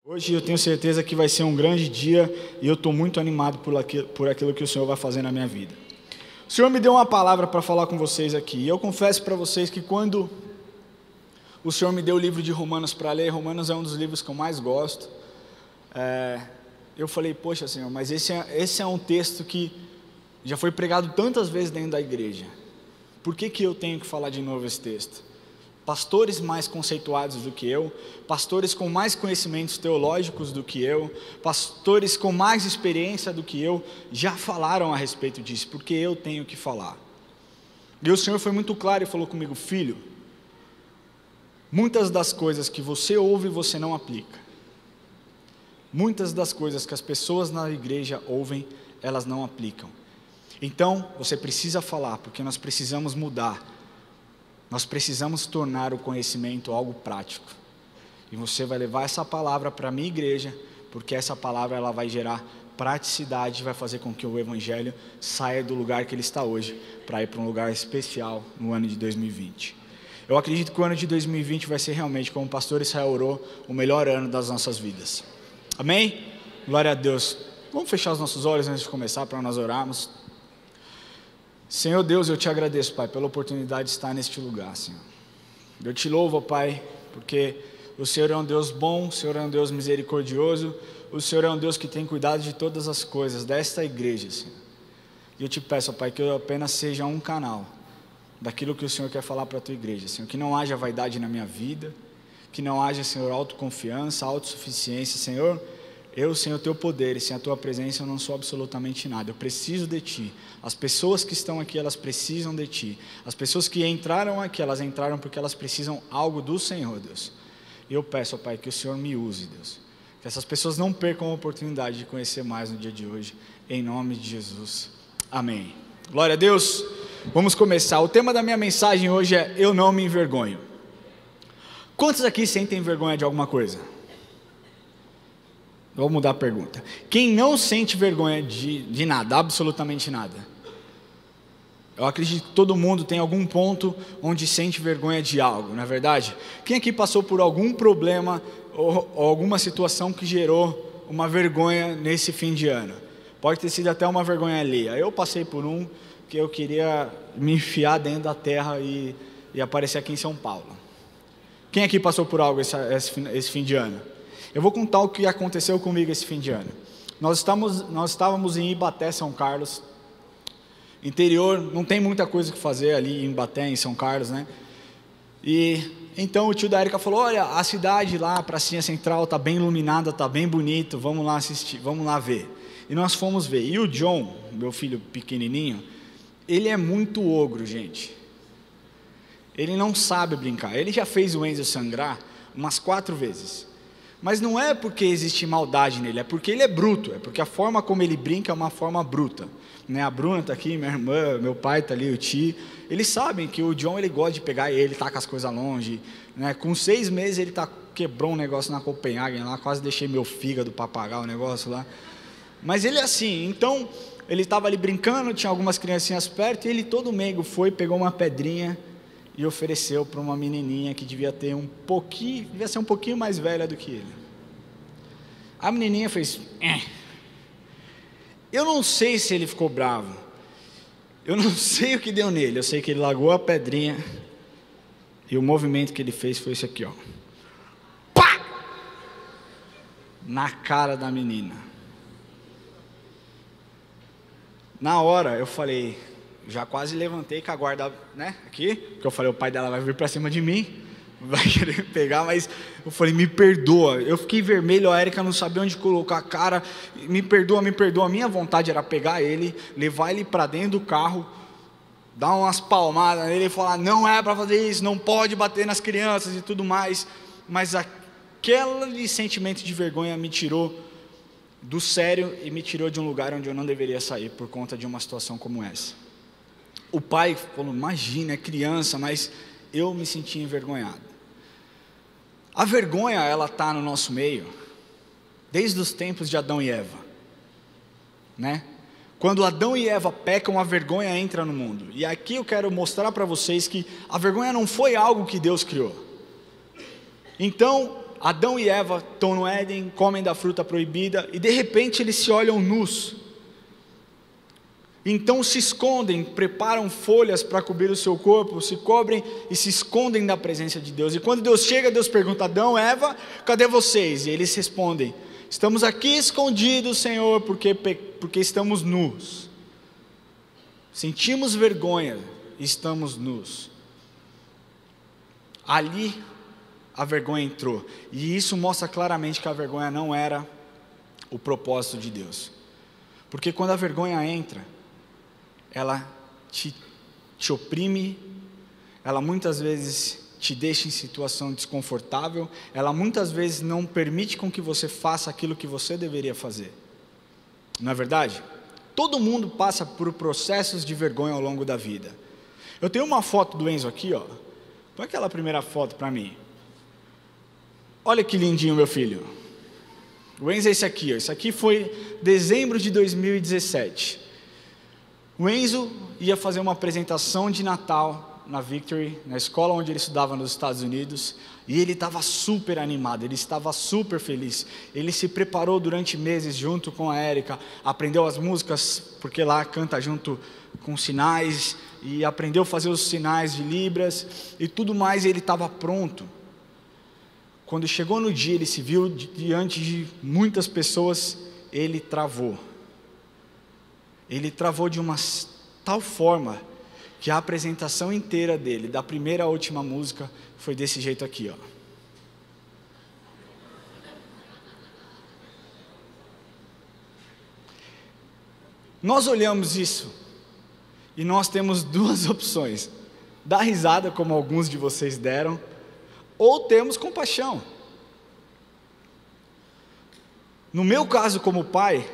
Hoje eu tenho certeza que vai ser um grande dia e eu estou muito animado por aquilo que o Senhor vai fazer na minha vida. O Senhor me deu uma palavra para falar com vocês aqui, e eu confesso para vocês que quando o Senhor me deu o livro de Romanos para ler, Romanos é um dos livros que eu mais gosto, eu falei, poxa Senhor, mas esse é um texto que já foi pregado tantas vezes dentro da igreja, por que eu tenho que falar de novo esse texto? Pastores mais conceituados do que eu, pastores com mais conhecimentos teológicos do que eu, pastores com mais experiência do que eu, já falaram a respeito disso, porque eu tenho que falar. E o Senhor foi muito claro e falou comigo, filho, muitas das coisas que você ouve você não aplica, muitas das coisas que as pessoas na igreja ouvem, elas não aplicam, então você precisa falar, porque nós precisamos mudar. Nós precisamos tornar o conhecimento algo prático. E você vai levar essa palavra para a minha igreja, porque essa palavra ela vai gerar praticidade, vai fazer com que o Evangelho saia do lugar que ele está hoje, para ir para um lugar especial no ano de 2020. Eu acredito que o ano de 2020 vai ser realmente, como o pastor Israel orou, o melhor ano das nossas vidas. Amém? Glória a Deus. Vamos fechar os nossos olhos antes de começar, para nós orarmos. Senhor Deus, eu te agradeço, Pai, pela oportunidade de estar neste lugar, Senhor. Eu te louvo, Pai, porque o Senhor é um Deus bom, o Senhor é um Deus misericordioso, o Senhor é um Deus que tem cuidado de todas as coisas desta igreja, Senhor. E eu te peço, Pai, que eu apenas seja um canal daquilo que o Senhor quer falar para a tua igreja, Senhor. Que não haja vaidade na minha vida, que não haja, Senhor, autoconfiança, autossuficiência, Senhor. Eu, sem o teu poder e sem a tua presença, eu não sou absolutamente nada, eu preciso de ti. As pessoas que estão aqui, elas precisam de ti. As pessoas que entraram aqui, elas entraram porque elas precisam algo do Senhor, Deus. E eu peço, Pai, que o Senhor me use, Deus. Que essas pessoas não percam a oportunidade de conhecer mais no dia de hoje, em nome de Jesus. Amém. Glória a Deus. Vamos começar. O tema da minha mensagem hoje é Eu não me envergonho. Quantos aqui sentem vergonha de alguma coisa? Vou mudar a pergunta. Quem não sente vergonha de nada, absolutamente nada? Eu acredito que todo mundo tem algum ponto onde sente vergonha de algo, não é verdade? Quem aqui passou por algum problema ou alguma situação que gerou uma vergonha nesse fim de ano? Pode ter sido até uma vergonha alheia. Eu passei por um que eu queria me enfiar dentro da terra e aparecer aqui em São Paulo. Quem aqui passou por algo esse fim de ano? Eu vou contar o que aconteceu comigo esse fim de ano. Nós estávamos em Ibaté, São Carlos. Interior, não tem muita coisa que fazer ali em Ibaté, em São Carlos, né? E então o tio da Erika falou, olha, a cidade lá, a pracinha central, está bem iluminada, está bem bonito, vamos lá assistir, vamos lá ver. E nós fomos ver. E o John, meu filho pequenininho, ele é muito ogro, gente. Ele não sabe brincar. Ele já fez o Enzo sangrar umas 4 vezes. Mas não é porque existe maldade nele, é porque ele é bruto, é porque a forma como ele brinca é uma forma bruta, né? A Bruna está aqui, minha irmã, meu pai está ali, o tio, eles sabem que o John ele gosta de pegar ele, taca as coisas longe, né? Com 6 meses ele quebrou um negócio na Copenhagen lá, quase deixei meu fígado para pagar o negócio lá, mas ele é assim, então ele estava ali brincando, tinha algumas criancinhas perto, e ele todo meigo foi, pegou uma pedrinha, e ofereceu para uma menininha que devia ser um pouquinho mais velha do que ele. A menininha fez, Eu não sei se ele ficou bravo, eu não sei o que deu nele, eu sei que ele largou a pedrinha, e o movimento que ele fez foi esse aqui, ó. Pá! Na cara da menina. Na hora eu falei, já quase levantei com a guarda, né, aqui, porque eu falei, o pai dela vai vir para cima de mim, vai querer pegar, mas eu falei, me perdoa, eu fiquei vermelho, a Erika não sabia onde colocar a cara, me perdoa, a minha vontade era pegar ele, levar ele para dentro do carro, dar umas palmadas nele e falar, não é para fazer isso, não pode bater nas crianças e tudo mais, mas aquele sentimento de vergonha me tirou do sério e me tirou de um lugar onde eu não deveria sair, por conta de uma situação como essa. O pai falou, imagina, é criança, mas eu me senti envergonhado. A vergonha, ela está no nosso meio, desde os tempos de Adão e Eva, né? Quando Adão e Eva pecam, a vergonha entra no mundo. E aqui eu quero mostrar para vocês que a vergonha não foi algo que Deus criou. Então, Adão e Eva estão no Éden, comem da fruta proibida, e de repente eles se olham nus. Então se escondem, preparam folhas para cobrir o seu corpo, se cobrem e se escondem da presença de Deus. E quando Deus chega, Deus pergunta: Adão, Eva, cadê vocês? E eles respondem: estamos aqui escondidos, Senhor, porque estamos nus. Sentimos vergonha e estamos nus. Ali a vergonha entrou, e isso mostra claramente que a vergonha não era o propósito de Deus. Porque quando a vergonha entra, ela te oprime, ela muitas vezes te deixa em situação desconfortável, ela muitas vezes não permite com que você faça aquilo que você deveria fazer. Não é verdade? Todo mundo passa por processos de vergonha ao longo da vida. Eu tenho uma foto do Enzo aqui, ó. Põe aquela primeira foto para mim. Olha que lindinho, meu filho. O Enzo é esse aqui, ó. Esse aqui foi dezembro de 2017. O Enzo ia fazer uma apresentação de Natal na Victory, na escola onde ele estudava nos Estados Unidos, e ele estava super animado, ele estava super feliz. Ele se preparou durante meses junto com a Érica, aprendeu as músicas, porque lá canta junto com sinais, e aprendeu a fazer os sinais de Libras e tudo mais, e ele estava pronto. Quando chegou no dia, ele se viu diante de muitas pessoas, ele travou. Ele travou de uma tal forma que a apresentação inteira dele, da primeira à última música, foi desse jeito aqui, ó. Nós olhamos isso e nós temos duas opções: dar risada, como alguns de vocês deram, ou temos compaixão. No meu caso como pai,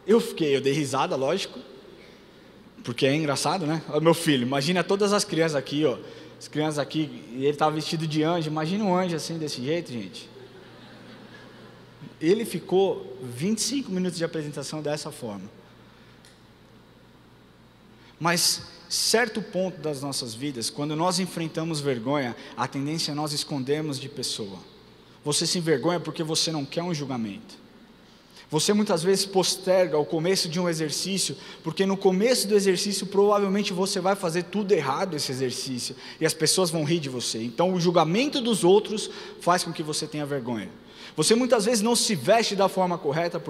eu dei risada, lógico, porque é engraçado, né? Olha meu filho, imagina todas as crianças aqui, ó. As crianças aqui, e ele estava vestido de anjo. Imagina um anjo assim, desse jeito, gente. Ele ficou 25 minutos de apresentação dessa forma. Mas, certo ponto das nossas vidas, quando nós enfrentamos vergonha, a tendência é nós escondermos de pessoa. Você se envergonha porque você não quer um julgamento. Você muitas vezes posterga o começo de um exercício, porque no começo do exercício provavelmente você vai fazer tudo errado esse exercício, e as pessoas vão rir de você. Então o julgamento dos outros faz com que você tenha vergonha. Você muitas vezes não se veste da forma correta,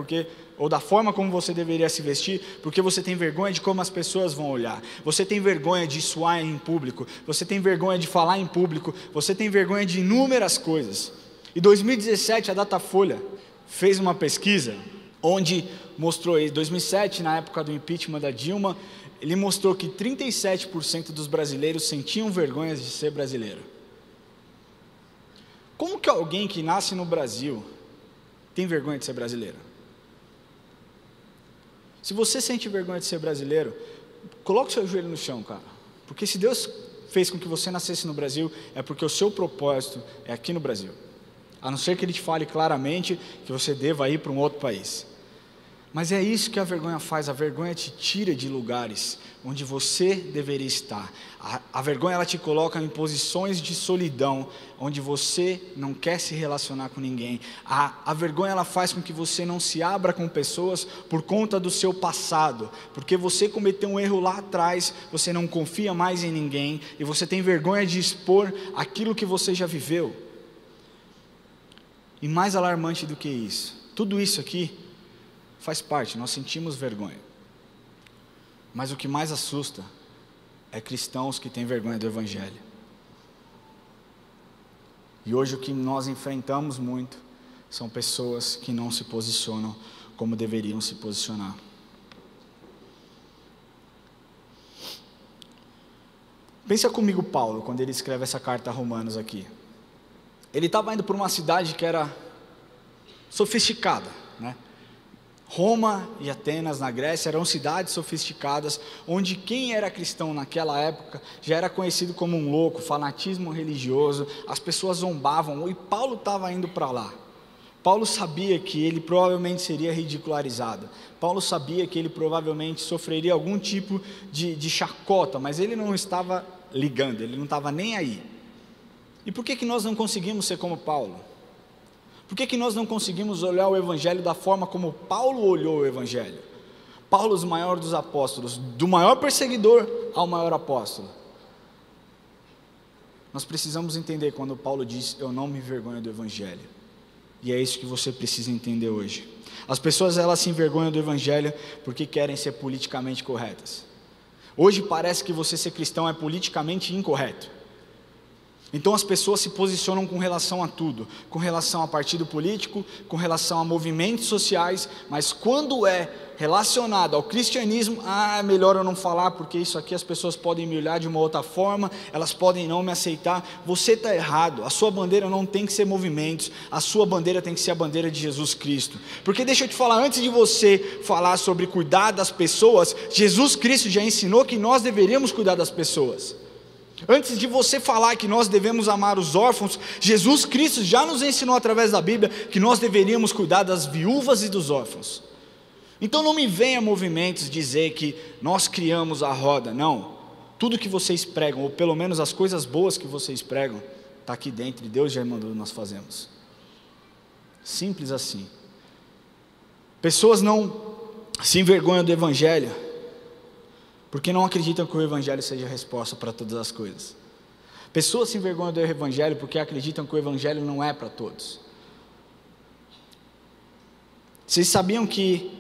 ou da forma como você deveria se vestir, porque você tem vergonha de como as pessoas vão olhar. Você tem vergonha de suar em público, você tem vergonha de falar em público, você tem vergonha de inúmeras coisas. Em 2017 a Datafolha fez uma pesquisa onde mostrou, em 2007, na época do impeachment da Dilma, ele mostrou que 37% dos brasileiros sentiam vergonha de ser brasileiro. Como que alguém que nasce no Brasil tem vergonha de ser brasileiro? Se você sente vergonha de ser brasileiro, coloque o seu joelho no chão, cara. Porque se Deus fez com que você nascesse no Brasil, é porque o seu propósito é aqui no Brasil. A não ser que Ele te fale claramente que você deva ir para um outro país. Mas é isso que a vergonha faz. A vergonha te tira de lugares onde você deveria estar. A vergonha ela te coloca em posições de solidão, onde você não quer se relacionar com ninguém. A vergonha ela faz com que você não se abra com pessoas por conta do seu passado. Porque você cometeu um erro lá atrás, você não confia mais em ninguém, e você tem vergonha de expor aquilo que você já viveu. E mais alarmante do que isso, tudo isso aqui faz parte, nós sentimos vergonha. Mas o que mais assusta é cristãos que têm vergonha do Evangelho. E hoje o que nós enfrentamos muito são pessoas que não se posicionam como deveriam se posicionar. Pensa comigo Paulo, quando ele escreve essa carta a Romanos aqui. Ele estava indo para uma cidade que era sofisticada, né? Roma e Atenas na Grécia eram cidades sofisticadas, onde quem era cristão naquela época já era conhecido como um louco, fanatismo religioso, as pessoas zombavam, e Paulo estava indo para lá. Paulo sabia que ele provavelmente seria ridicularizado, Paulo sabia que ele provavelmente sofreria algum tipo de chacota, mas ele não estava ligando, ele não estava nem aí. E por que nós não conseguimos ser como Paulo? Por que nós não conseguimos olhar o Evangelho da forma como Paulo olhou o Evangelho? Paulo, o maior dos apóstolos, do maior perseguidor ao maior apóstolo. Nós precisamos entender quando Paulo diz: eu não me envergonho do Evangelho. E é isso que você precisa entender hoje. As pessoas, elas se envergonham do Evangelho porque querem ser politicamente corretas. Hoje parece que você ser cristão é politicamente incorreto. Então as pessoas se posicionam com relação a tudo, com relação a partido político, com relação a movimentos sociais, mas quando é relacionado ao cristianismo, é melhor eu não falar, porque isso aqui as pessoas podem me olhar de uma outra forma, elas podem não me aceitar. Você está errado, a sua bandeira não tem que ser movimentos, a sua bandeira tem que ser a bandeira de Jesus Cristo. Porque deixa eu te falar, antes de você falar sobre cuidar das pessoas, Jesus Cristo já ensinou que nós deveríamos cuidar das pessoas. Antes de você falar que nós devemos amar os órfãos, Jesus Cristo já nos ensinou através da Bíblia que nós deveríamos cuidar das viúvas e dos órfãos. Então não me venha movimentos dizer que nós criamos a roda, não. Tudo que vocês pregam, ou pelo menos as coisas boas que vocês pregam, está aqui dentro e Deus já mandou nós fazemos. Simples assim. Pessoas não se envergonham do Evangelho porque não acreditam que o Evangelho seja a resposta para todas as coisas. Pessoas se envergonham do Evangelho porque acreditam que o Evangelho não é para todos. Vocês sabiam que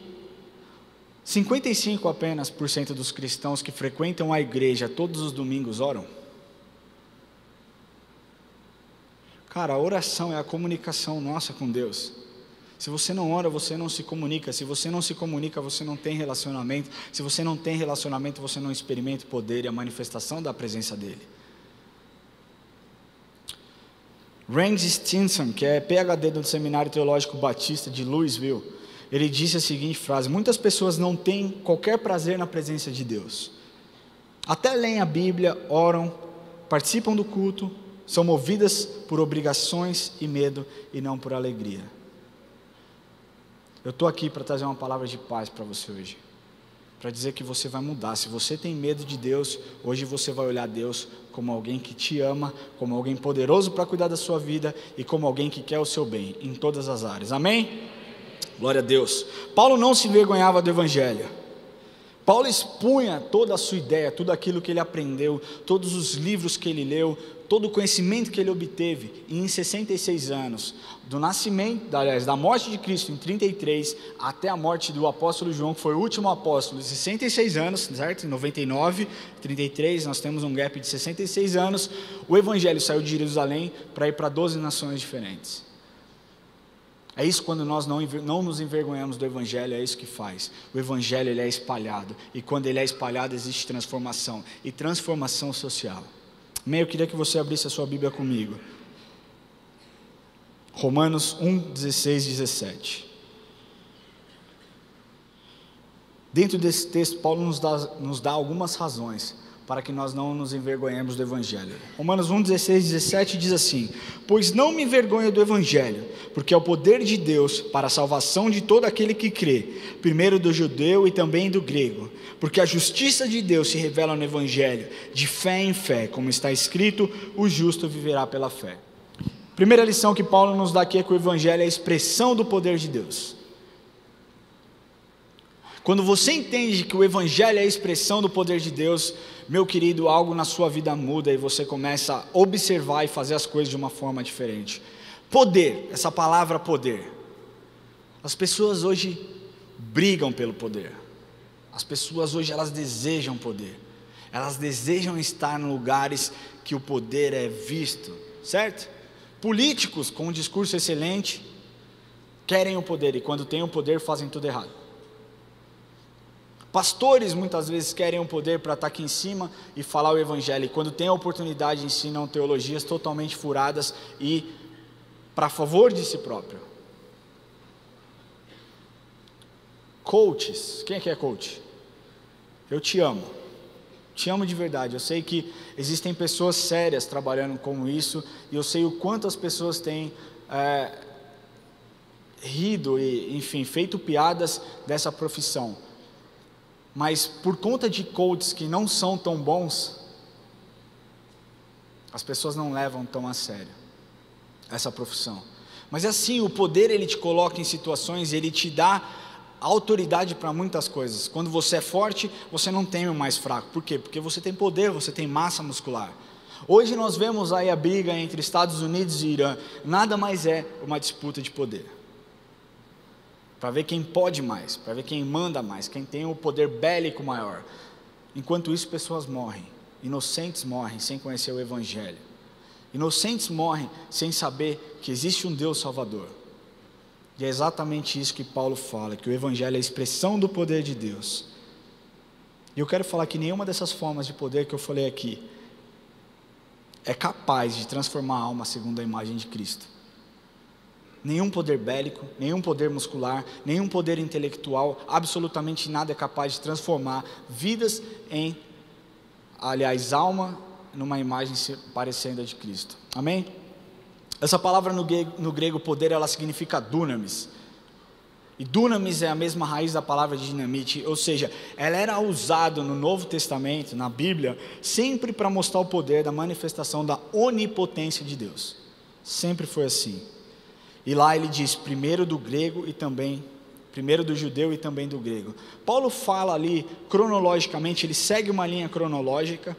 55% apenas dos cristãos que frequentam a igreja todos os domingos oram? Cara, a oração é a comunicação nossa com Deus. Se você não ora, você não se comunica. Se você não se comunica, você não tem relacionamento. Se você não tem relacionamento, você não experimenta o poder e a manifestação da presença dele. Randy Stinson, que é PhD do Seminário Teológico Batista de Louisville, ele disse a seguinte frase: muitas pessoas não têm qualquer prazer na presença de Deus. Até leem a Bíblia, oram, participam do culto, são movidas por obrigações e medo e não por alegria. Eu estou aqui para trazer uma palavra de paz para você hoje, para dizer que você vai mudar. Se você tem medo de Deus, hoje você vai olhar Deus como alguém que te ama, como alguém poderoso para cuidar da sua vida e como alguém que quer o seu bem, em todas as áreas, amém? Glória a Deus. Paulo não se envergonhava do Evangelho. Paulo expunha toda a sua ideia, tudo aquilo que ele aprendeu, todos os livros que ele leu, todo o conhecimento que ele obteve, e em 66 anos, do nascimento, aliás, da morte de Cristo em 33, até a morte do apóstolo João, que foi o último apóstolo, 66 anos, certo? Em 99, 33, nós temos um gap de 66 anos, o Evangelho saiu de Jerusalém para ir para 12 nações diferentes. É isso quando nós não nos envergonhamos do Evangelho, é isso que faz. O Evangelho, ele é espalhado, e quando ele é espalhado existe transformação, e transformação social. Amém? Eu queria que você abrisse a sua Bíblia comigo. Romanos 1, 16, 17. Dentro desse texto, Paulo nos dá algumas razões para que nós não nos envergonhemos do Evangelho. Romanos 1, 16, 17 diz assim: pois não me envergonho do Evangelho, porque é o poder de Deus para a salvação de todo aquele que crê, primeiro do judeu e também do grego, porque a justiça de Deus se revela no Evangelho, de fé em fé, como está escrito, o justo viverá pela fé. Primeira lição que Paulo nos dá aqui é que o Evangelho é a expressão do poder de Deus. Quando você entende que o Evangelho é a expressão do poder de Deus, meu querido, algo na sua vida muda e você começa a observar e fazer as coisas de uma forma diferente. Poder, essa palavra poder. As pessoas hoje brigam pelo poder. As pessoas hoje, elas desejam poder. Elas desejam estar em lugares que o poder é visto, certo? Políticos com um discurso excelente querem o poder e quando têm o poder fazem tudo errado. Pastores muitas vezes querem o poder para estar aqui em cima e falar o Evangelho, e quando tem a oportunidade ensinam teologias totalmente furadas e para favor de si próprio. Coaches, quem é que é coach? Eu te amo de verdade. Eu sei que existem pessoas sérias trabalhando com isso, e eu sei o quanto as pessoas têm rido e, enfim, feito piadas dessa profissão. Mas por conta de coaches que não são tão bons, as pessoas não levam tão a sério essa profissão. Mas assim, o poder ele te coloca em situações, ele te dá autoridade para muitas coisas. Quando você é forte, você não teme o mais fraco. Por quê? Porque você tem poder, você tem massa muscular. Hoje nós vemos aí a briga entre Estados Unidos e Irã. Nada mais é uma disputa de poder. Para ver quem pode mais, para ver quem manda mais, quem tem o poder bélico maior. Enquanto isso, pessoas morrem. Inocentes morrem sem conhecer o Evangelho. Inocentes morrem sem saber que existe um Deus Salvador. E é exatamente isso que Paulo fala, que o Evangelho é a expressão do poder de Deus. E eu quero falar que nenhuma dessas formas de poder que eu falei aqui é capaz de transformar a alma segundo a imagem de Cristo. Nenhum poder bélico, nenhum poder muscular, nenhum poder intelectual, absolutamente nada é capaz de transformar vidas em, alma numa imagem parecendo a de Cristo. Amém? Essa palavra no grego poder, ela significa dunamis. E dunamis é a mesma raiz da palavra dinamite, ou seja, ela era usada no Novo Testamento, na Bíblia, sempre para mostrar o poder da manifestação da onipotência de Deus. Sempre foi assim. E lá ele diz, primeiro do judeu e também do grego. Paulo fala ali, cronologicamente, ele segue uma linha cronológica,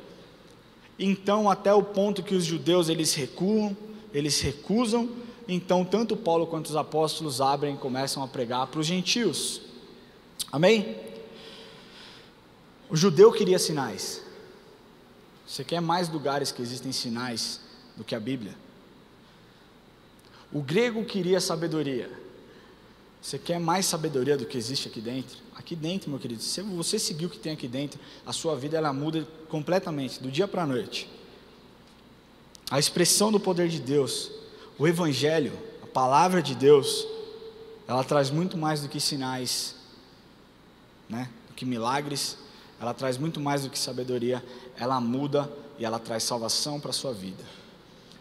então até o ponto que os judeus eles recusam, então tanto Paulo quanto os apóstolos abrem e começam a pregar para os gentios. Amém? O judeu queria sinais. Você quer mais lugares que existem sinais do que a Bíblia? O grego queria sabedoria. Você quer mais sabedoria do que existe aqui dentro? Aqui dentro, meu querido, se você seguir o que tem aqui dentro, a sua vida ela muda completamente, do dia para a noite. A expressão do poder de Deus, o Evangelho, a palavra de Deus, ela traz muito mais do que sinais, do que milagres, ela traz muito mais do que sabedoria, ela muda e ela traz salvação para a sua vida.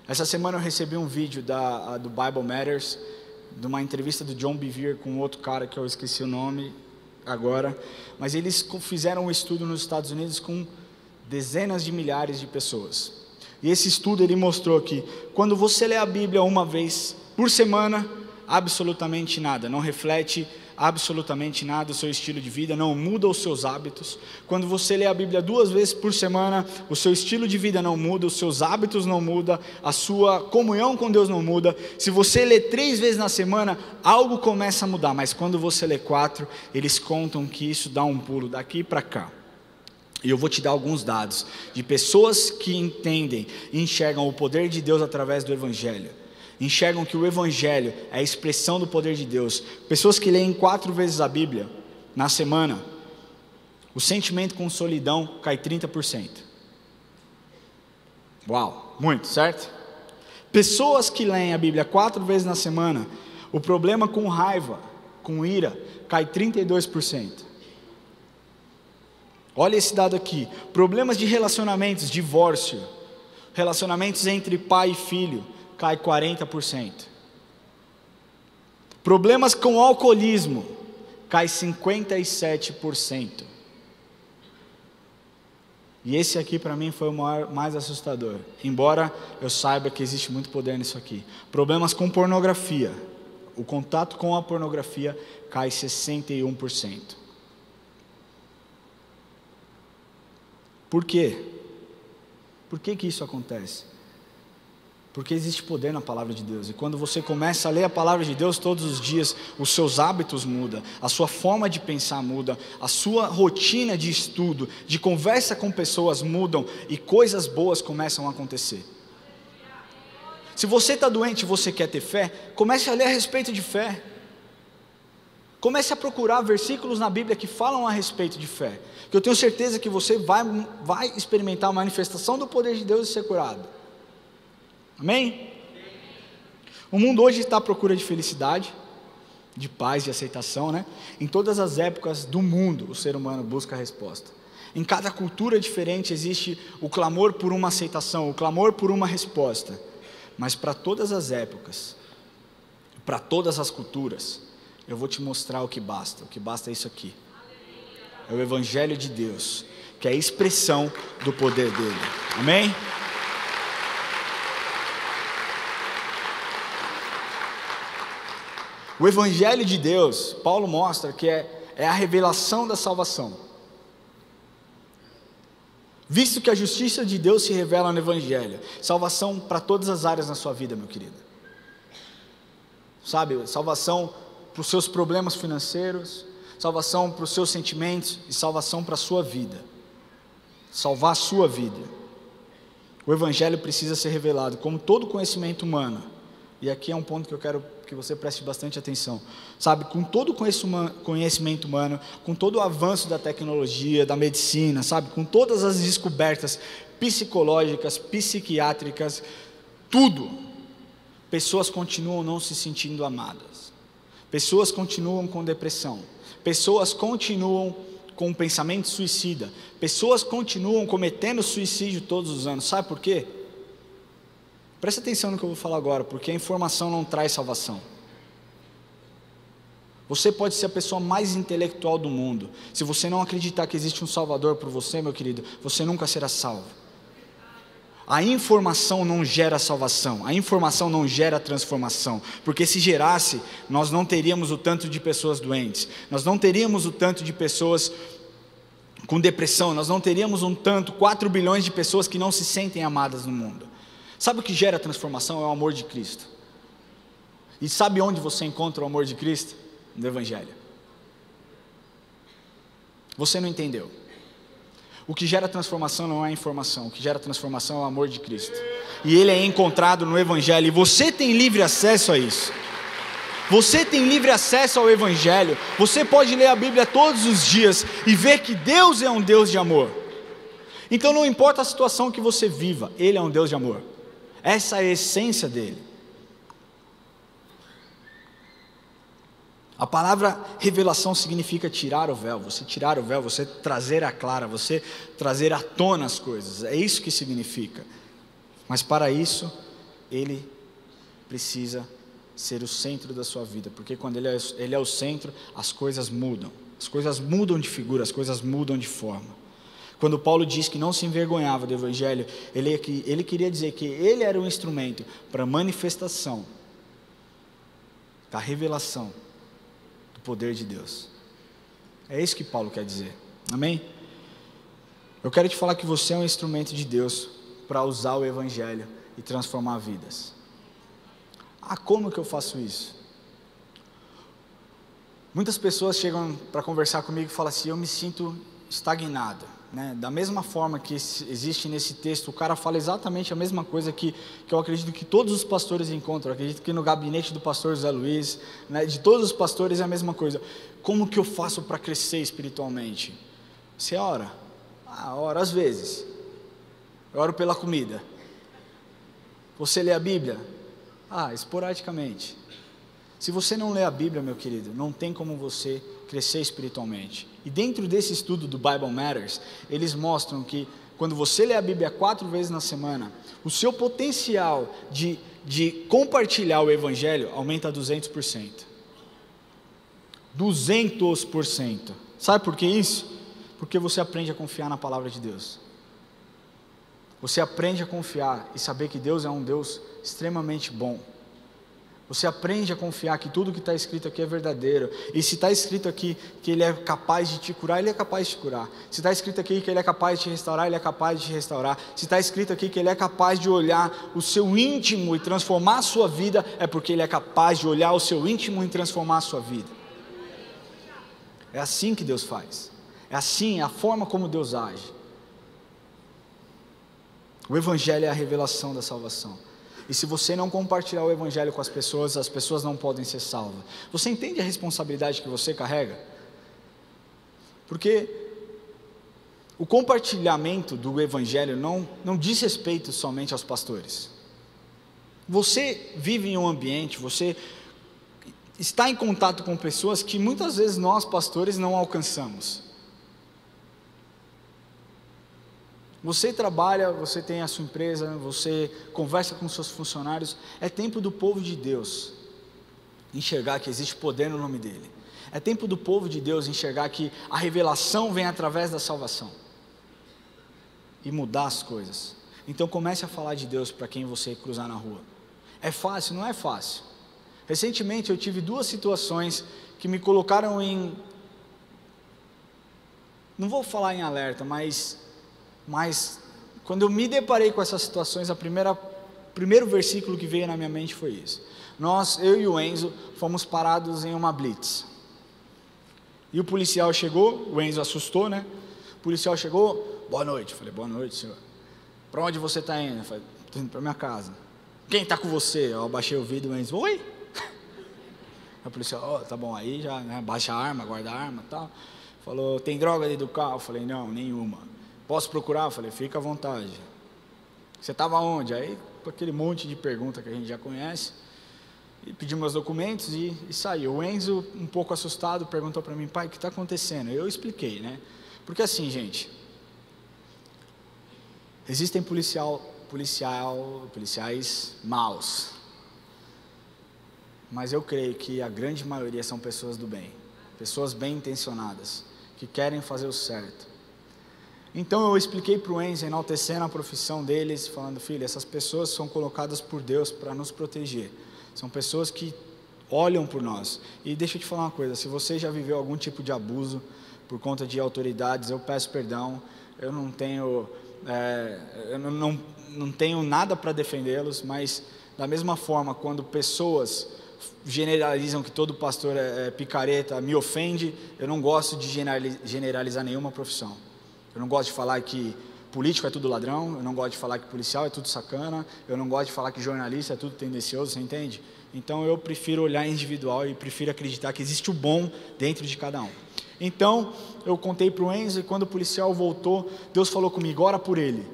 Essa semana eu recebi um vídeo do Bible Matters, de uma entrevista do John Bevere com outro cara que eu esqueci o nome agora, mas eles fizeram um estudo nos Estados Unidos com dezenas de milhares de pessoas. E esse estudo ele mostrou que quando você lê a Bíblia uma vez por semana, absolutamente nada, não reflete absolutamente nada o seu estilo de vida, não muda os seus hábitos. Quando você lê a Bíblia 2 vezes por semana, o seu estilo de vida não muda, os seus hábitos não mudam, a sua comunhão com Deus não muda. Se você lê 3 vezes na semana, algo começa a mudar, mas quando você lê 4, eles contam que isso dá um pulo daqui para cá. E eu vou te dar alguns dados de pessoas que entendem e enxergam o poder de Deus através do Evangelho. Enxergam que o Evangelho é a expressão do poder de Deus. Pessoas que leem 4 vezes a Bíblia na semana, o sentimento com solidão cai 30%. Uau, muito, certo? Pessoas que leem a Bíblia 4 vezes na semana, o problema com raiva, com ira, cai 32%. Olha esse dado aqui, problemas de relacionamentos, divórcio, relacionamentos entre pai e filho, cai 40%. Problemas com alcoolismo, cai 57%. E esse aqui para mim foi o mais assustador, embora eu saiba que existe muito poder nisso aqui. Problemas com pornografia, o contato com a pornografia cai 61%. Por quê? Por que isso acontece? Porque existe poder na palavra de Deus, e quando você começa a ler a palavra de Deus todos os dias, os seus hábitos mudam, a sua forma de pensar muda, a sua rotina de estudo, de conversa com pessoas mudam, e coisas boas começam a acontecer. Se você está doente e você quer ter fé, comece a ler a respeito de fé. Comece a procurar versículos na Bíblia que falam a respeito de fé, que eu tenho certeza que você vai experimentar a manifestação do poder de Deus e ser curado. Amém? O mundo hoje está à procura de felicidade, de paz, de aceitação, Em todas as épocas do mundo, o ser humano busca a resposta. Em cada cultura diferente existe o clamor por uma aceitação, o clamor por uma resposta. Mas para todas as épocas, para todas as culturas, eu vou te mostrar o que basta é isso aqui. É o Evangelho de Deus, que é a expressão do poder dele. Amém? O Evangelho de Deus, Paulo mostra que é a revelação da salvação. Visto que a justiça de Deus se revela no Evangelho, salvação para todas as áreas na sua vida, meu querido. Sabe, salvação para os seus problemas financeiros, salvação para os seus sentimentos e salvação para a sua vida. Salvar a sua vida. O Evangelho precisa ser revelado como todo conhecimento humano. E aqui é um ponto que eu quero que você preste bastante atenção. Sabe, com todo conhecimento humano, com todo o avanço da tecnologia, da medicina, sabe, com todas as descobertas psicológicas, psiquiátricas, tudo, pessoas continuam não se sentindo amadas. Pessoas continuam com depressão. Pessoas continuam com pensamento suicida. Pessoas continuam cometendo suicídio todos os anos. Sabe por quê? Presta atenção no que eu vou falar agora, porque a informação não traz salvação. Você pode ser a pessoa mais intelectual do mundo. Se você não acreditar que existe um Salvador por você, meu querido, você nunca será salvo. A informação não gera salvação, a informação não gera transformação, porque se gerasse, nós não teríamos o tanto de pessoas doentes, nós não teríamos o tanto de pessoas com depressão, nós não teríamos 4 bilhões de pessoas que não se sentem amadas no mundo. Sabe o que gera transformação? É o amor de Cristo. E sabe onde você encontra o amor de Cristo? No Evangelho. Você não entendeu. O que gera transformação não é a informação, o que gera transformação é o amor de Cristo. E ele é encontrado no Evangelho, e você tem livre acesso a isso. Você tem livre acesso ao Evangelho. Você pode ler a Bíblia todos os dias e ver que Deus é um Deus de amor. Então não importa a situação que você viva, Ele é um Deus de amor. Essa é a essência dele. A palavra revelação significa tirar o véu. Você tirar o véu, você trazer à clara, você trazer à tona as coisas. É isso que significa. Mas para isso, ele precisa ser o centro da sua vida. Porque quando ele é o centro, as coisas mudam. As coisas mudam de figura, as coisas mudam de forma. Quando Paulo diz que não se envergonhava do Evangelho, ele queria dizer que ele era um instrumento para a manifestação da revelação do poder de Deus. É isso que Paulo quer dizer. Amém? Eu quero te falar que você é um instrumento de Deus para usar o Evangelho e transformar vidas. Como que eu faço isso? Muitas pessoas chegam para conversar comigo e falam assim: eu me sinto estagnado, né? Da mesma forma que existe nesse texto, o cara fala exatamente a mesma coisa que eu acredito que todos os pastores encontram. Eu acredito que no gabinete do pastor José Luiz, né, de todos os pastores é a mesma coisa. Como que eu faço para crescer espiritualmente? Você ora? Oro às vezes. Eu oro pela comida. Você lê a Bíblia? Esporadicamente. Se você não lê a Bíblia, meu querido, não tem como você crescer espiritualmente. E dentro desse estudo do Bible Matters, eles mostram que quando você lê a Bíblia 4 vezes na semana, o seu potencial de compartilhar o Evangelho aumenta 200%. 200%. Sabe por que isso? Porque você aprende a confiar na palavra de Deus. Você aprende a confiar e saber que Deus é um Deus extremamente bom. Você aprende a confiar que tudo que está escrito aqui é verdadeiro. E se está escrito aqui que Ele é capaz de te curar, Ele é capaz de te curar. Se está escrito aqui que Ele é capaz de te restaurar, Ele é capaz de te restaurar. Se está escrito aqui que Ele é capaz de olhar o seu íntimo e transformar a sua vida, é porque Ele é capaz de olhar o seu íntimo e transformar a sua vida. É assim que Deus faz. É assim, é a forma como Deus age. O Evangelho é a revelação da salvação. E se você não compartilhar o Evangelho com as pessoas não podem ser salvas. Você entende a responsabilidade que você carrega? Porque o compartilhamento do Evangelho não diz respeito somente aos pastores. Você vive em um ambiente, você está em contato com pessoas que muitas vezes nós, pastores, não alcançamos. Você trabalha, você tem a sua empresa, você conversa com seus funcionários. É tempo do povo de Deus enxergar que existe poder no nome dEle. É tempo do povo de Deus enxergar que a revelação vem através da salvação. E mudar as coisas. Então comece a falar de Deus para quem você cruzar na rua. É fácil? Não é fácil. Recentemente eu tive 2 situações que me colocaram em, não vou falar em alerta, mas quando eu me deparei com essas situações, primeiro versículo que veio na minha mente foi isso. Eu e o Enzo, fomos parados em uma blitz. E o policial chegou, o Enzo assustou, né? O policial chegou, boa noite. Eu falei, boa noite, senhor. Para onde você está indo? Eu falei, estou indo para minha casa. Quem está com você? Eu abaixei o vidro, o Enzo, oi? Aí o policial, tá bom, aí já, né? Baixa a arma, guarda a arma e tal. Falou, tem droga dentro do carro? Eu falei, não, nenhuma. Posso procurar? Eu falei, fica à vontade. Você estava onde? Aí, com aquele monte de pergunta que a gente já conhece, e pedi meus documentos e saiu. O Enzo, um pouco assustado, perguntou para mim, pai, o que está acontecendo? Eu expliquei, né? Porque assim, gente, existem policiais maus, mas eu creio que a grande maioria são pessoas do bem, pessoas bem intencionadas, que querem fazer o certo. Então eu expliquei para o Enzo, enaltecendo a profissão deles, falando, filho, essas pessoas são colocadas por Deus para nos proteger, são pessoas que olham por nós. E deixa eu te falar uma coisa, se você já viveu algum tipo de abuso por conta de autoridades, eu peço perdão, eu não tenho nada para defendê-los, mas da mesma forma, quando pessoas generalizam que todo pastor é picareta, me ofende, eu não gosto de generalizar nenhuma profissão. Eu não gosto de falar que político é tudo ladrão, eu não gosto de falar que policial é tudo sacana, eu não gosto de falar que jornalista é tudo tendencioso, você entende? Então eu prefiro olhar individual e prefiro acreditar que existe o bom dentro de cada um. Então eu contei para o Enzo e quando o policial voltou, Deus falou comigo, ora por ele.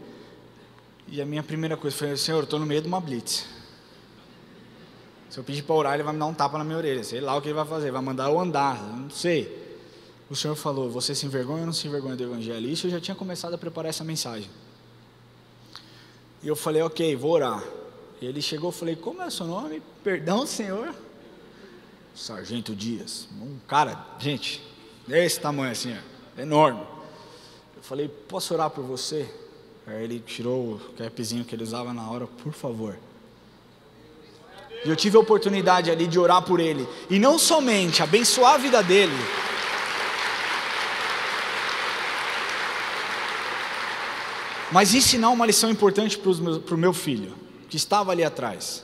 E a minha primeira coisa foi, Senhor, eu estou no meio de uma blitz. Se eu pedir para orar, ele vai me dar um tapa na minha orelha, sei lá o que ele vai fazer, vai mandar eu andar, eu não sei. O Senhor falou, você se envergonha ou não se envergonha do Evangelho? Isso eu já tinha começado a preparar essa mensagem. E eu falei, ok, vou orar. E ele chegou, eu falei, como é o seu nome? Perdão, Senhor? Sargento Dias. Um cara, gente, desse tamanho assim, ó, enorme. Eu falei, posso orar por você? Aí ele tirou o capzinho que ele usava na hora, por favor. E eu tive a oportunidade ali de orar por ele. E não somente abençoar a vida dele, mas ensinar uma lição importante para o meu filho, que estava ali atrás.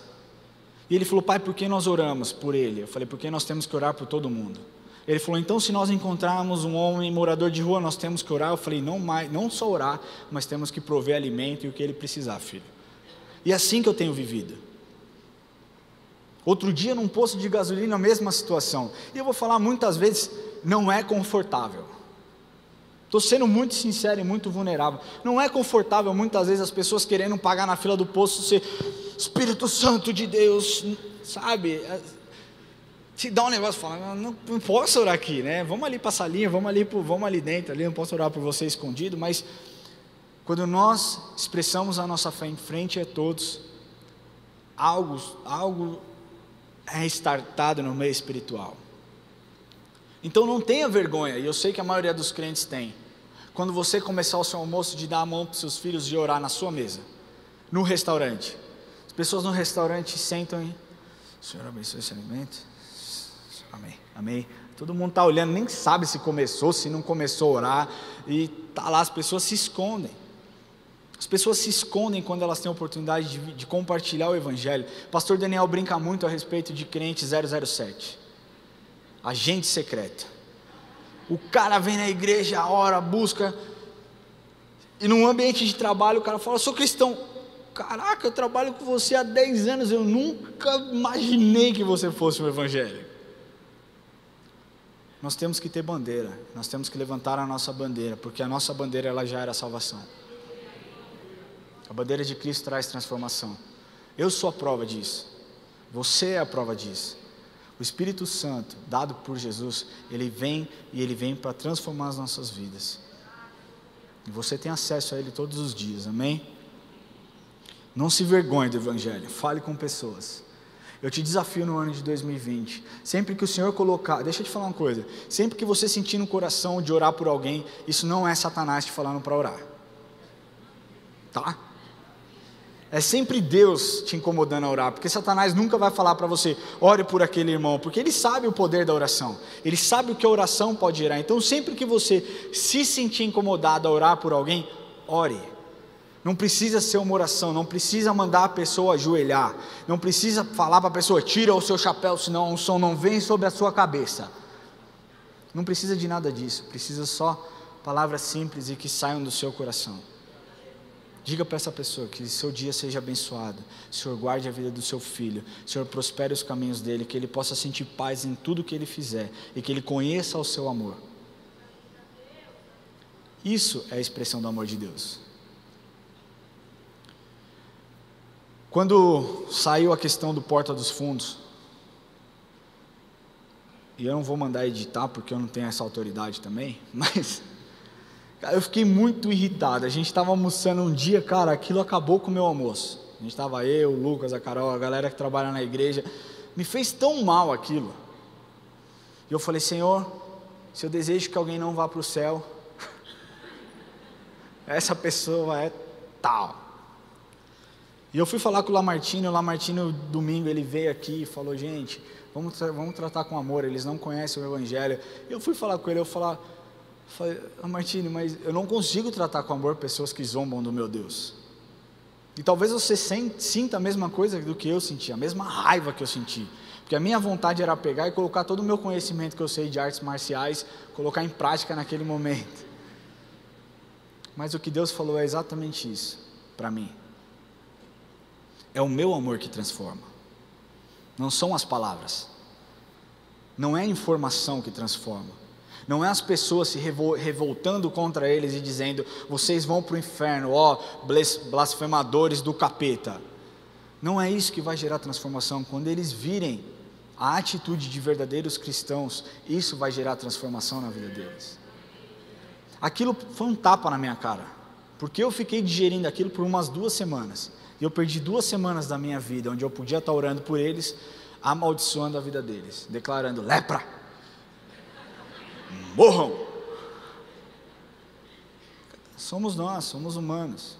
E ele falou, pai, por que nós oramos por ele? Eu falei, porque nós temos que orar por todo mundo. Ele falou, então se nós encontrarmos um homem morador de rua, nós temos que orar? Eu falei, não só orar, mas temos que prover alimento e o que ele precisar, filho. E é assim que eu tenho vivido. Outro dia num posto de gasolina, a mesma situação. E eu vou falar muitas vezes, não é confortável. Estou sendo muito sincero e muito vulnerável. Não é confortável muitas vezes as pessoas querendo pagar na fila do posto, ser Espírito Santo de Deus, sabe? Te dá um negócio, fala, não posso orar aqui, né? Vamos ali para a salinha, vamos ali dentro, ali, não posso orar por você escondido, mas quando nós expressamos a nossa fé em frente a todos, algo é estartado no meio espiritual. Então não tenha vergonha, e eu sei que a maioria dos crentes tem, quando você começar o seu almoço, de dar a mão para os seus filhos e orar na sua mesa, no restaurante. As pessoas no restaurante sentam e, Senhor abençoe esse alimento, amém, amém. Todo mundo está olhando, nem sabe se começou, se não começou a orar, e está lá, as pessoas se escondem. As pessoas se escondem quando elas têm a oportunidade de compartilhar o Evangelho. Pastor Daniel brinca muito a respeito de crente 007. Agente secreto. O cara vem na igreja, ora, busca, e num ambiente de trabalho o cara fala, sou cristão. Caraca, eu trabalho com você há 10 anos, eu nunca imaginei que você fosse um evangelho. Nós temos que ter bandeira, nós temos que levantar a nossa bandeira, porque a nossa bandeira ela já era salvação. A bandeira de Cristo traz transformação. Eu sou a prova disso, você é a prova disso. O Espírito Santo, dado por Jesus, ele vem para transformar as nossas vidas. E você tem acesso a ele todos os dias, amém? Não se vergonhe do Evangelho, fale com pessoas. Eu te desafio no ano de 2020, sempre que o Senhor colocar, deixa eu te falar uma coisa, sempre que você sentir no coração de orar por alguém, isso não é Satanás te falando para orar, tá? É sempre Deus te incomodando a orar, porque Satanás nunca vai falar para você, ore por aquele irmão, porque ele sabe o poder da oração, ele sabe o que a oração pode gerar. Então sempre que você se sentir incomodado a orar por alguém, ore. Não precisa ser uma oração, não precisa mandar a pessoa ajoelhar, não precisa falar para a pessoa, tira o seu chapéu, senão a unção não vem sobre a sua cabeça. Não precisa de nada disso, precisa só palavras simples e que saiam do seu coração. Diga para essa pessoa que seu dia seja abençoado, o Senhor guarde a vida do seu filho, o Senhor prospere os caminhos dele, que ele possa sentir paz em tudo que ele fizer e que ele conheça o seu amor. Isso é a expressão do amor de Deus. Quando saiu a questão do Porta dos Fundos, e eu não vou mandar editar porque eu não tenho essa autoridade também, mas cara, eu fiquei muito irritado. A gente estava almoçando um dia, cara, aquilo acabou com o meu almoço. A gente estava eu, o Lucas, a Carol, a galera que trabalha na igreja. Me fez tão mal aquilo. E eu falei, Senhor, se eu desejo que alguém não vá para o céu, essa pessoa é tal. E eu fui falar com o Lamartine, domingo, ele veio aqui e falou, gente, vamos tratar com amor, eles não conhecem o Evangelho. E eu fui falar com ele, falei, Lamartine, mas eu não consigo tratar com amor pessoas que zombam do meu Deus. E talvez você sinta a mesma coisa do que eu senti, a mesma raiva que eu senti. Porque a minha vontade era pegar e colocar todo o meu conhecimento que eu sei de artes marciais, colocar em prática naquele momento. Mas o que Deus falou é exatamente isso, para mim. É o meu amor que transforma. Não são as palavras. Não é a informação que transforma. Não é as pessoas se revoltando contra eles e dizendo, vocês vão para o inferno, ó, blasfemadores do capeta. Não é isso que vai gerar transformação. Quando eles virem a atitude de verdadeiros cristãos, isso vai gerar transformação na vida deles. Aquilo foi um tapa na minha cara, porque eu fiquei digerindo aquilo por umas 2 semanas, e eu perdi 2 semanas da minha vida, onde eu podia estar orando por eles, amaldiçoando a vida deles, declarando, lepra, morram. Somos nós, somos humanos.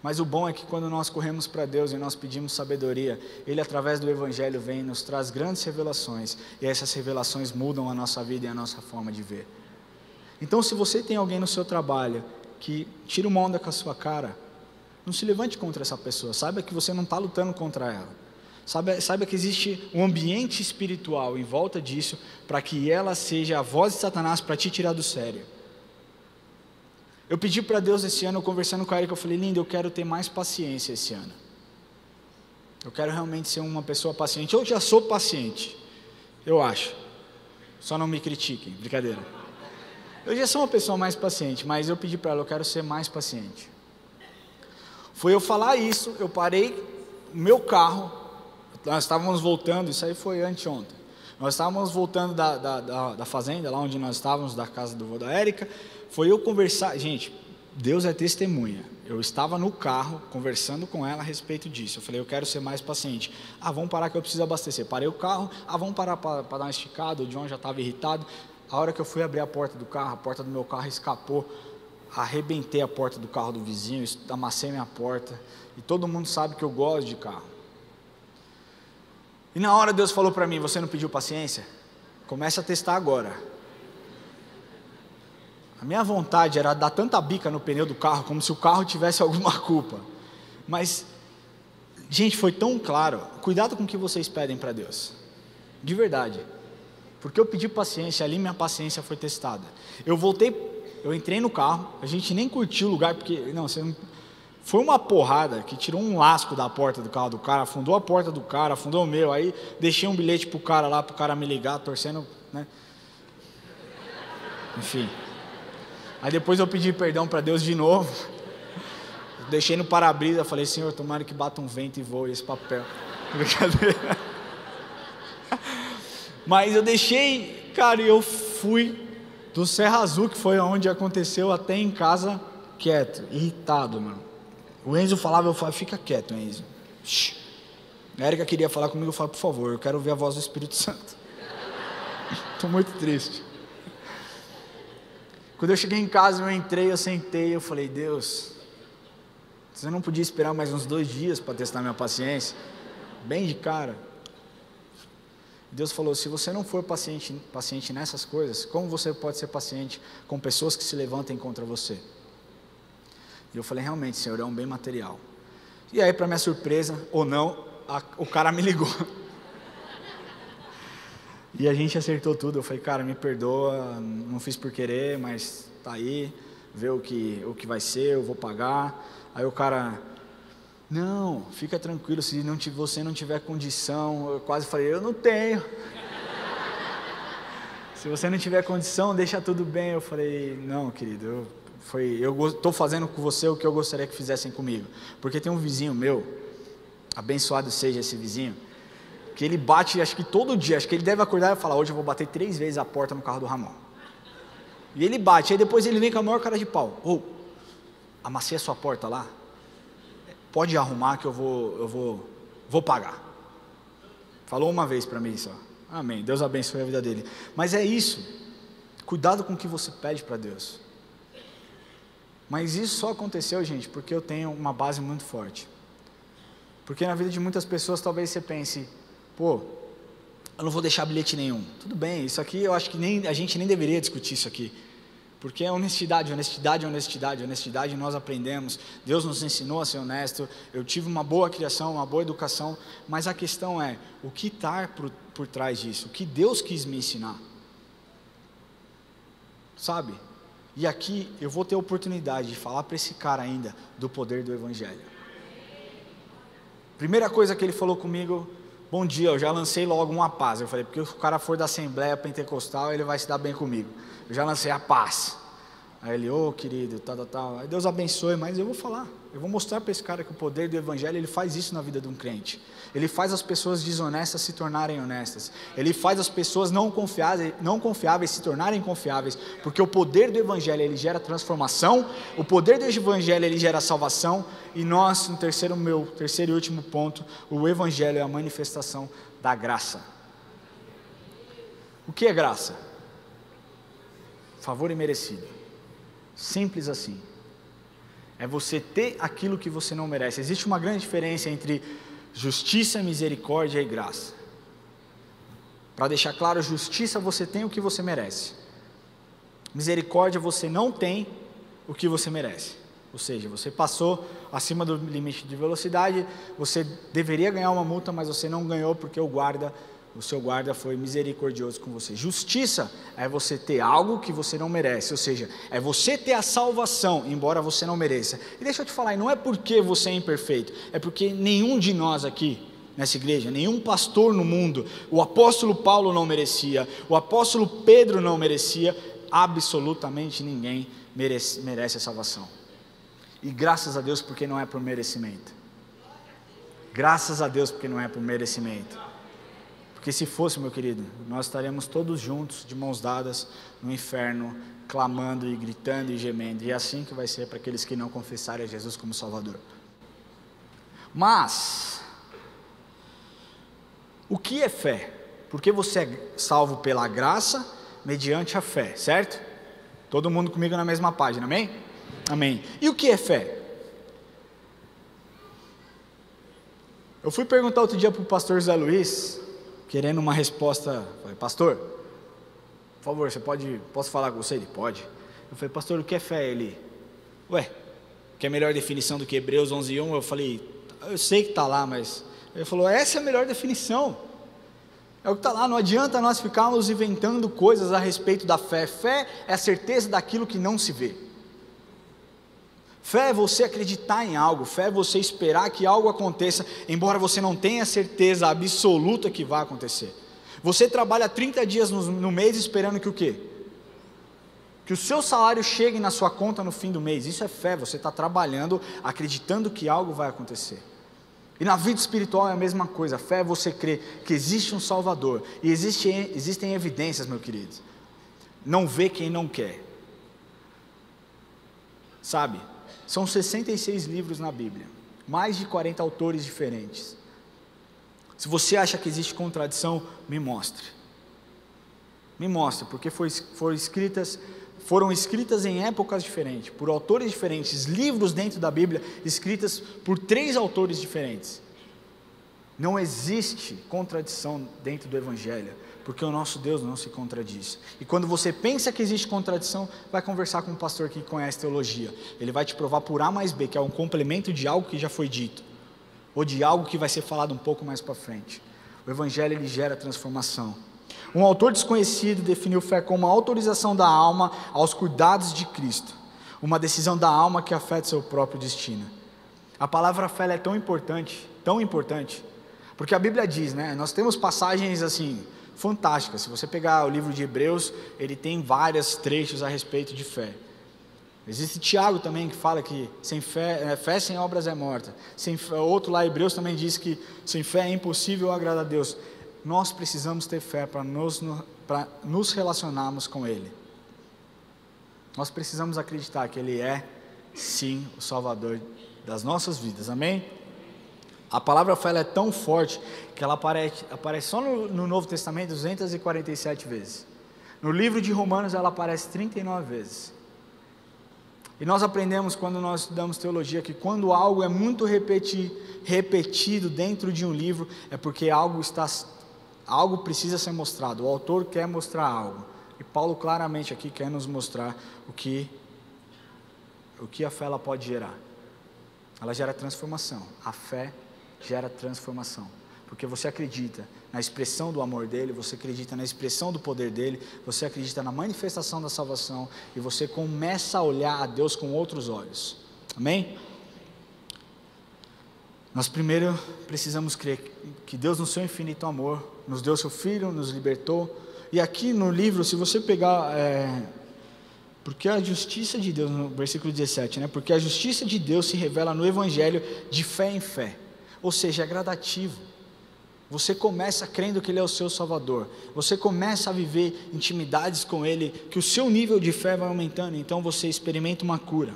Mas o bom é que quando nós corremos para Deus e nós pedimos sabedoria, Ele através do Evangelho vem e nos traz grandes revelações, e essas revelações mudam a nossa vida e a nossa forma de ver. Então se você tem alguém no seu trabalho que tira uma onda com a sua cara, não se levante contra essa pessoa, saiba que você não está lutando contra ela. Saiba que existe um ambiente espiritual em volta disso, para que ela seja a voz de Satanás para te tirar do sério. Eu pedi para Deus esse ano, conversando com a Erika, eu falei, linda, eu quero ter mais paciência esse ano. Eu quero realmente ser uma pessoa paciente. Eu já sou paciente, eu acho. Só não me critiquem, brincadeira. Eu já sou uma pessoa mais paciente, mas eu pedi para ela, eu quero ser mais paciente. Foi eu falar isso, eu parei o meu carro, nós estávamos voltando, isso aí foi anteontem. Nós estávamos voltando da fazenda, lá onde nós estávamos, da casa do vô da Érica. Foi eu conversar, gente, Deus é testemunha. Eu estava no carro, conversando com ela a respeito disso. Eu falei, eu quero ser mais paciente. Vamos parar que eu preciso abastecer. Parei o carro, vamos parar para dar uma esticada. O John já estava irritado. A hora que eu fui abrir a porta do carro, a porta do meu carro escapou. Arrebentei a porta do carro do vizinho, amassei minha porta. E todo mundo sabe que eu gosto de carro. E na hora Deus falou para mim, você não pediu paciência? Começa a testar agora. A minha vontade era dar tanta bica no pneu do carro, como se o carro tivesse alguma culpa. Mas, gente, foi tão claro. Cuidado com o que vocês pedem para Deus. De verdade. Porque eu pedi paciência, ali minha paciência foi testada. Eu entrei no carro, a gente nem curtiu o lugar, porque, foi uma porrada que tirou um lasco da porta do carro do cara, afundou a porta do cara, afundou o meu, aí deixei um bilhete pro cara lá, pro cara me ligar, torcendo, né? Enfim. Aí depois eu pedi perdão para Deus de novo, deixei no para-brisa, falei, Senhor, tomara que bata um vento e voe esse papel. Brincadeira. Mas eu deixei, cara, e eu fui do Serra Azul, que foi onde aconteceu, até em casa, quieto, irritado, mano. O Enzo falava, eu falava, fica quieto, Enzo. Shhh. A Erika queria falar comigo, eu falava, por favor, eu quero ouvir a voz do Espírito Santo. Estou muito triste. Quando eu cheguei em casa, eu entrei, eu sentei, eu falei, Deus, Você não podia esperar mais uns 2 dias para testar minha paciência? Bem de cara. Deus falou, se você não for paciente nessas coisas, como você pode ser paciente com pessoas que se levantem contra você? E eu falei, realmente, Senhor, é um bem material. E aí, para minha surpresa, ou não, o cara me ligou. E a gente acertou tudo. Eu falei, cara, me perdoa, não fiz por querer, mas tá aí, vê o que vai ser, eu vou pagar. Aí o cara, não, fica tranquilo, se você não tiver condição. Eu quase falei, eu não tenho. Se você não tiver condição, deixa tudo bem. Eu falei, não, querido, eu estou fazendo com você o que eu gostaria que fizessem comigo. Porque tem um vizinho meu, abençoado seja esse vizinho, que ele bate, acho que todo dia, acho que ele deve acordar e falar, hoje eu vou bater 3 vezes a porta no carro do Ramon. E ele bate, aí depois ele vem com a maior cara de pau. Amassei a sua porta lá? Pode arrumar que eu vou pagar. Falou uma vez para mim só. Amém, Deus abençoe a vida dele. Mas é isso, cuidado com o que você pede para Deus. Mas isso só aconteceu, gente, porque eu tenho uma base muito forte. Porque na vida de muitas pessoas talvez você pense, eu não vou deixar bilhete nenhum. Tudo bem, isso aqui eu acho que a gente nem deveria discutir isso aqui. Porque é honestidade, nós aprendemos, Deus nos ensinou a ser honesto, eu tive uma boa criação, uma boa educação, mas a questão é, o que está por trás disso? O que Deus quis me ensinar? Sabe? E aqui eu vou ter a oportunidade de falar para esse cara ainda do poder do Evangelho. Primeira coisa que ele falou comigo, bom dia, eu já lancei logo uma paz. Eu falei, porque o cara for da Assembleia Pentecostal, ele vai se dar bem comigo. Eu já lancei a paz. Aí ele, querido, tal. Aí Deus abençoe, mas eu vou falar. Eu vou mostrar para esse cara que o poder do Evangelho, ele faz isso na vida de um crente. Ele faz as pessoas desonestas se tornarem honestas. Ele faz as pessoas não confiáveis se tornarem confiáveis. Porque o poder do Evangelho, ele gera transformação. O poder do Evangelho, ele gera salvação. E nós, no meu terceiro e último ponto, o Evangelho é a manifestação da graça. O que é graça? Favor imerecido. Simples assim. É você ter aquilo que você não merece. Existe uma grande diferença entre justiça, misericórdia e graça. Para deixar claro, justiça você tem o que você merece. Misericórdia você não tem o que você merece. Ou seja, você passou acima do limite de velocidade, você deveria ganhar uma multa, mas você não ganhou porque o seu guarda foi misericordioso com você. Justiça é você ter algo que você não merece, ou seja, é você ter a salvação, embora você não mereça. E deixa eu te falar, não é porque você é imperfeito, é porque nenhum de nós aqui, nessa igreja, nenhum pastor no mundo, o apóstolo Paulo não merecia, o apóstolo Pedro não merecia, absolutamente ninguém merece a salvação. E graças a Deus porque não é por merecimento. Graças a Deus porque não é por merecimento. Porque se fosse, meu querido, nós estaremos todos juntos, de mãos dadas, no inferno, clamando e gritando e gemendo. E é assim que vai ser para aqueles que não confessarem a Jesus como Salvador. Mas, o que é fé? Porque você é salvo pela graça, mediante a fé, certo? Todo mundo comigo na mesma página, amém? Amém. E o que é fé? Eu fui perguntar outro dia para o pastor Zé Luiz, querendo uma resposta. Falei, pastor, por favor, posso falar com você? Ele, pode. Eu falei, pastor, o que é fé? Ele, que é melhor definição do que Hebreus 11:1? Eu falei, eu sei que está lá, mas... Ele falou, essa é a melhor definição. É o que está lá, não adianta nós ficarmos inventando coisas a respeito da fé. Fé é a certeza daquilo que não se vê. Fé é você acreditar em algo, fé é você esperar que algo aconteça, embora você não tenha certeza absoluta que vai acontecer. Você trabalha 30 dias no mês esperando que o quê? Que o seu salário chegue na sua conta no fim do mês. Isso é fé, você está trabalhando, acreditando que algo vai acontecer. E na vida espiritual é a mesma coisa. Fé é você crer que existe um Salvador. E existem evidências, meu querido. Não vê quem não quer. Sabe? São 66 livros na Bíblia, mais de 40 autores diferentes. Se você acha que existe contradição, me mostre. Me mostre, porque foram escritas foram escritas em épocas diferentes, por autores diferentes, livros dentro da Bíblia, escritas por 3 autores diferentes. Não existe contradição dentro do Evangelho, porque o nosso Deus não se contradiz. E quando você pensa que existe contradição, vai conversar com um pastor que conhece teologia. Ele vai te provar por A mais B, que é um complemento de algo que já foi dito, ou de algo que vai ser falado um pouco mais para frente. O Evangelho, ele gera transformação. Um autor desconhecido definiu fé como a autorização da alma aos cuidados de Cristo, uma decisão da alma que afeta seu próprio destino. A palavra fé é tão importante, porque a Bíblia diz, né? Nós temos passagens assim fantásticas. Se você pegar o livro de Hebreus, ele tem vários trechos a respeito de fé. Existe Tiago também que fala que sem fé, fé sem obras é morta. Outro lá, Hebreus, também diz que sem fé é impossível agradar a Deus. Nós precisamos ter fé para nos relacionarmos com Ele. Nós precisamos acreditar que Ele é, sim, o Salvador das nossas vidas, amém? A palavra fé é tão forte que ela aparece só no Novo Testamento 247 vezes. No livro de Romanos ela aparece 39 vezes. E nós aprendemos quando nós estudamos teologia que quando algo é muito repetido dentro de um livro, é porque algo precisa ser mostrado, o autor quer mostrar algo. E Paulo claramente aqui quer nos mostrar o que a fé ela pode gerar. Ela gera transformação. A fé gera transformação, porque você acredita na expressão do amor dele, você acredita na expressão do poder dele, você acredita na manifestação da salvação, e você começa a olhar a Deus com outros olhos, amém? Nós primeiro precisamos crer que Deus no seu infinito amor, nos deu seu Filho, nos libertou, e aqui no livro, se você pegar, porque a justiça de Deus, no versículo 17, né? Porque a justiça de Deus se revela no Evangelho de fé em fé, ou seja, é gradativo. Você começa crendo que Ele é o seu Salvador, você começa a viver intimidades com Ele, que o seu nível de fé vai aumentando, então você experimenta uma cura,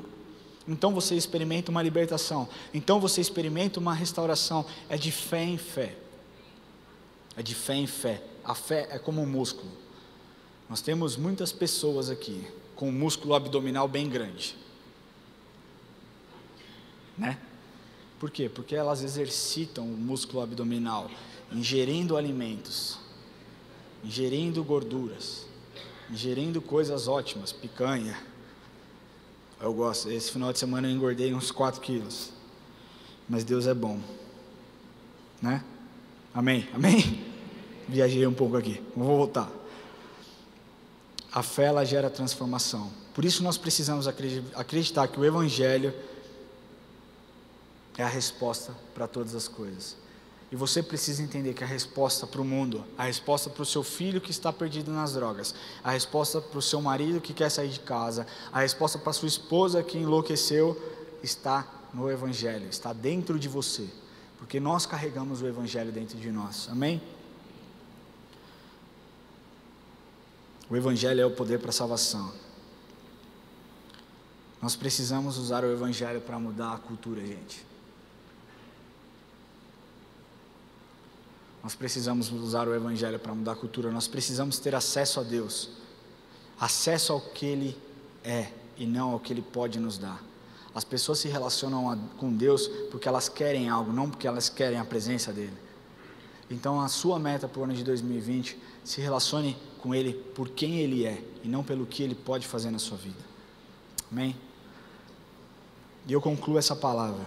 então você experimenta uma libertação, então você experimenta uma restauração, é de fé em fé, é de fé em fé. A fé é como um músculo, nós temos muitas pessoas aqui, com um músculo abdominal bem grande, né? Por quê? Porque elas exercitam o músculo abdominal, ingerindo alimentos, ingerindo gorduras, ingerindo coisas ótimas, picanha. Eu gosto, esse final de semana eu engordei uns 4 quilos, mas Deus é bom, né? Amém? Amém? Viajei um pouco aqui, vou voltar. A fé ela gera transformação, por isso nós precisamos acreditar que o Evangelho é a resposta para todas as coisas. E você precisa entender que a resposta para o mundo, a resposta para o seu filho que está perdido nas drogas, a resposta para o seu marido que quer sair de casa, a resposta para a sua esposa que enlouqueceu, está no Evangelho, está dentro de você, porque nós carregamos o Evangelho dentro de nós, amém? O Evangelho é o poder para a salvação. Nós precisamos usar o Evangelho para mudar a cultura, gente. Nós precisamos usar o Evangelho para mudar a cultura, nós precisamos ter acesso a Deus, acesso ao que Ele é e não ao que Ele pode nos dar. As pessoas se relacionam com Deus porque elas querem algo, não porque elas querem a presença dEle. Então a sua meta para o ano de 2020, se relacione com Ele por quem Ele é e não pelo que Ele pode fazer na sua vida, amém? E eu concluo essa palavra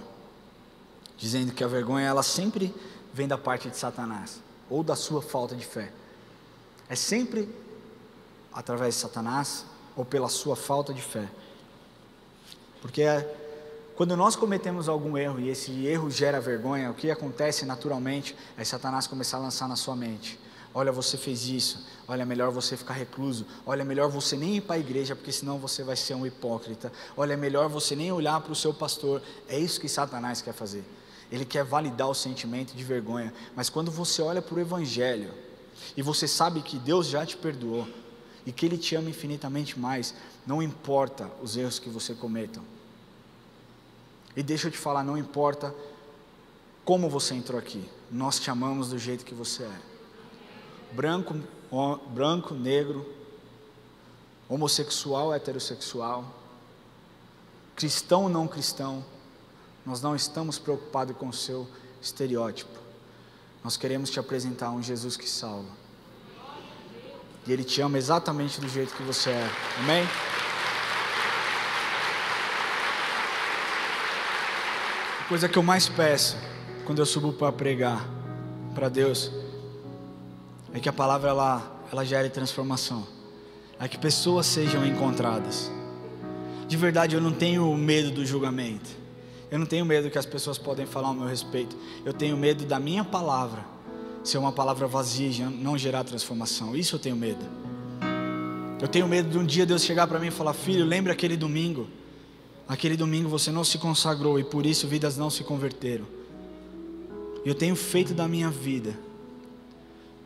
dizendo que a vergonha ela sempre vem da parte de Satanás, ou da sua falta de fé. É sempre através de Satanás, ou pela sua falta de fé. Porque quando nós cometemos algum erro, e esse erro gera vergonha, o que acontece naturalmente, é Satanás começar a lançar na sua mente: olha, você fez isso, olha, é melhor você ficar recluso, olha, é melhor você nem ir para a igreja, porque senão você vai ser um hipócrita, olha, é melhor você nem olhar para o seu pastor. É isso que Satanás quer fazer. Ele quer validar o sentimento de vergonha, mas quando você olha para o Evangelho, e você sabe que Deus já te perdoou, e que Ele te ama infinitamente mais, não importa os erros que você cometa, e deixa eu te falar, não importa como você entrou aqui, nós te amamos do jeito que você é, branco, negro, homossexual, heterossexual, cristão ou não cristão, nós não estamos preocupados com o seu estereótipo. Nós queremos te apresentar um Jesus que salva. E Ele te ama exatamente do jeito que você é. Amém? A coisa que eu mais peço quando eu subo para pregar para Deus é que a palavra ela gere transformação. É que pessoas sejam encontradas. De verdade, eu não tenho medo do julgamento. Eu não tenho medo que as pessoas podem falar ao meu respeito. Eu tenho medo da minha palavra ser uma palavra vazia e não gerar transformação. Isso eu tenho medo. Eu tenho medo de um dia Deus chegar para mim e falar: filho, lembra aquele domingo? Aquele domingo você não se consagrou e por isso vidas não se converteram. E eu tenho feito da minha vida,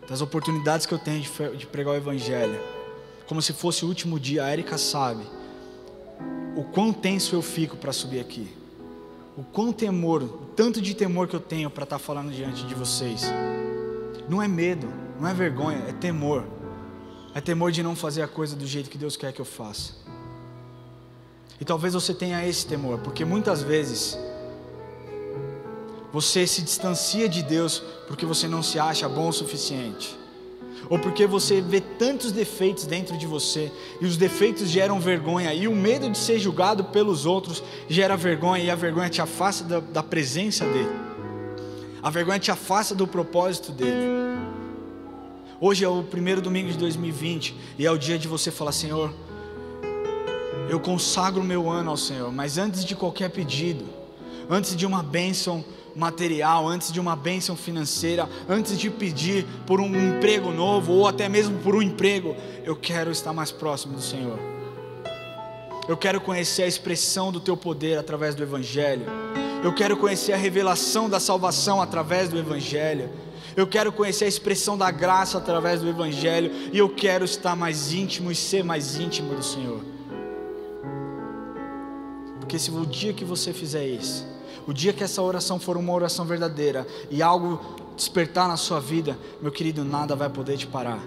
das oportunidades que eu tenho de pregar o Evangelho, como se fosse o último dia. A Érica sabe o quão tenso eu fico para subir aqui, o quão temor, o tanto de temor que eu tenho para estar falando diante de vocês. Não é medo, não é vergonha, é temor. É temor de não fazer a coisa do jeito que Deus quer que eu faça. E talvez você tenha esse temor, porque muitas vezes você se distancia de Deus porque você não se acha bom o suficiente, ou porque você vê tantos defeitos dentro de você, e os defeitos geram vergonha, e o medo de ser julgado pelos outros gera vergonha, e a vergonha te afasta da presença dEle, a vergonha te afasta do propósito dEle. Hoje é o primeiro domingo de 2020, e é o dia de você falar: Senhor, eu consagro o meu ano ao Senhor, mas antes de qualquer pedido, antes de uma bênção material, antes de uma bênção financeira, antes de pedir por um emprego novo, ou até mesmo por um emprego, eu quero estar mais próximo do Senhor. Eu quero conhecer a expressão do Teu poder através do Evangelho. Eu quero conhecer a revelação da salvação através do Evangelho. Eu quero conhecer a expressão da graça através do Evangelho. E eu quero estar mais íntimo e ser mais íntimo do Senhor. Porque se o dia que você fizer isso, o dia que essa oração for uma oração verdadeira e algo despertar na sua vida, meu querido, nada vai poder te parar.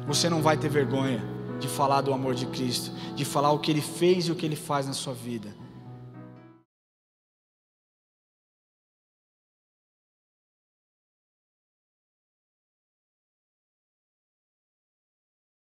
Você não vai ter vergonha de falar do amor de Cristo, de falar o que Ele fez e o que Ele faz na sua vida.